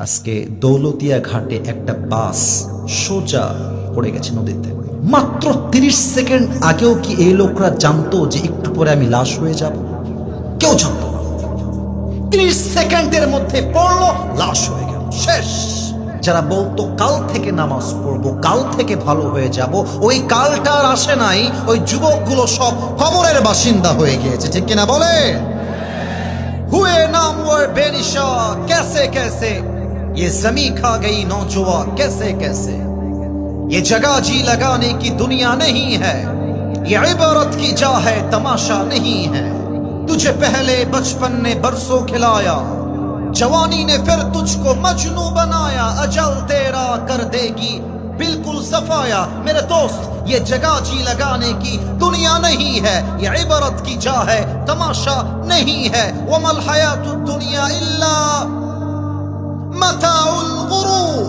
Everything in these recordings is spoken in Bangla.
আজকে দৌলতিয়া ঘাটে একটা বাস সোজা পড়ে গেছে নদীতে। মাত্র 30 সেকেন্ড আগেও কি এই লোকরা জানতো যে একটু পরে আমি লাশ হয়ে যাব? কেউ জানতো না। 30 সেকেন্ডের মধ্যে পড়লো, লাশ হয়ে গেল, শেষ। যারা বলতো কাল থেকে নামাজ পড়বো, কাল থেকে ভালো হয়ে যাব, ওই কালটা আর আসে নাই। ওই যুবকগুলো সব কবরের বাসিন্দা হয়ে গিয়েছে, ঠিক কিনা বলে? हुए नामवर बेनिशा कैसे कैसे, ये जमी खा गई नौजवा कैसे कैसे। ये जगह जी लगाने की दुनिया नहीं है, ये इबारत की जा है तमाशा नहीं है। तुझे पहले बचपन ने बरसों खिलाया, जवानी ने फिर तुझको मजनू बनाया। अजल तेरा कर देगी बिल्कुल सफाया। मेरे दोस्त, ये जगह जी लगाने की दुनिया नहीं है, ये इबारत की जा है तमाशा नहीं है। वमल हयातुद दुनिया इल्ला মাতাউল গুরুর।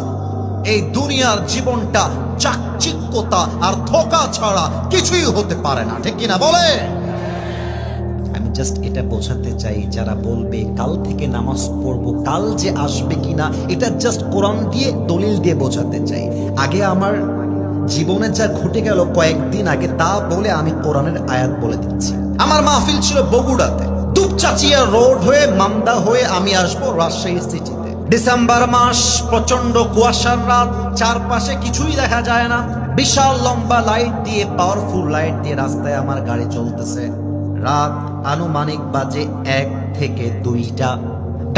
এই দুনিয়ার জীবনটা চাকচিক্যতা আর ধোঁকা ছাড়া কিছুই হতে পারে না, ঠিক কিনা বলে? আমি জাস্ট এটা বোঝাতে চাই, যারা বলবে কাল থেকে নামাজ পড়বো, কাল যে আসবে কিনা, এটা জাস্ট কোরআন দিয়ে দলিল দিয়ে বোঝাতে চাই। আগে আমার জীবনে যা ঘটে গেল কয়েকদিন আগে, তা বলে আমি কোরআনের আয়াত বলে দিচ্ছি। আমার মাহফিল ছিল বগুড়াতে, দুপচাচিয়া রোড হয়ে মামদা হয়ে আমি আসবো রাজশাহী সিটিতে। ডিসেম্বর মাস, প্রচন্ড কুয়াশার রাত, চারপাশে কিছুই দেখা যায় না। বিশাল লম্বা লাইট দিয়ে, পাওয়ারফুল লাইট দিয়ে রাস্তায় আমার গাড়ি চলতেছে। রাত আনুমানিক বাজে 1 থেকে 2টা।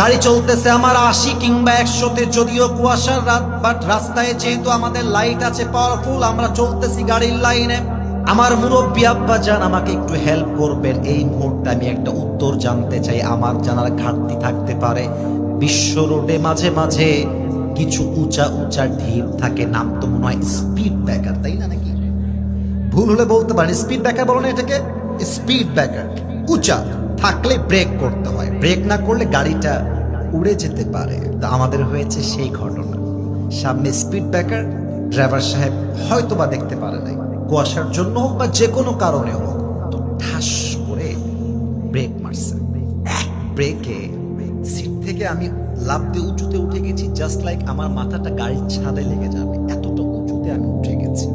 গাড়ি চলতেছে আমার 80 কিংবা 100-তে, যদিও কুয়াশার রাত, বাট রাস্তায় যেহেতু আমাদের লাইট আছে পাওয়ারফুল, আমরা চলতেছি গাড়ির লাইনে। আমার মুরব্বী আব্বা জান আমাকে একটু হেল্প করবেন। এই মুহূর্তে আমি একটা উত্তর জানতে চাই, আমার জানার ঘাটতি থাকতে পারে। বিশ্ব রোডে মাঝে মাঝে কিছু উঁচা উঁচা ঢিপ থাকে, নাম তো মনে হয় স্পিড ব্রেকার, তাই না? নাকি ভুল হলে বলতে পারেন। স্পিড ব্রেকার বলো না এটাকে? স্পিড ব্রেকার উঁচা থাকলে ব্রেক করতে হয়, ব্রেক না করলে গাড়িটা উড়ে যেতে পারে। তা আমাদের হয়েছে সেই ঘটনা। সামনে স্পিড ব্রেকার, ড্রাইভার সাহেব হয়তো বা দেখতে পারে নাই, কুয়াশার জন্য হোক বা যে কোনো কারণে হোক, তো ঠাস করে ব্রেক মারছে। এক ব্রেকে সিট থেকে আমি লাফ দিয়ে উঁচুতে উঠে গেছি, জাস্ট লাইক আমার মাথাটা গাড়ির ছাদে লেগে যাবে, এতটা উঁচুতে আমি উঠে গেছি।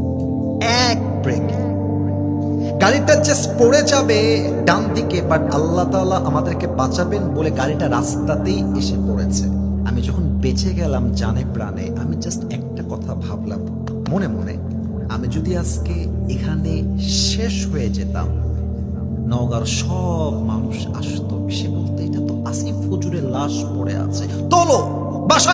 এক ব্রেকে গাড়িটা জাস্ট পড়ে যাবে ডান দিকে, বাট আল্লাহ তাআলা আমাদেরকে বাঁচাবেন বলে গাড়িটা রাস্তাতেই এসে পড়েছে। আমি যখন বেঁচে গেলাম জানে প্রাণে, আমি জাস্ট একটা কথা ভাবলাম মনে মনে, আমি যদি আজকে এখানে শেষ হয়ে যেতাম, নওগাঁর সব মানুষ আসতো, সে বলতে এটা তো আসিফ হুজুরের লাশ পড়ে আছে, চলো বাসা।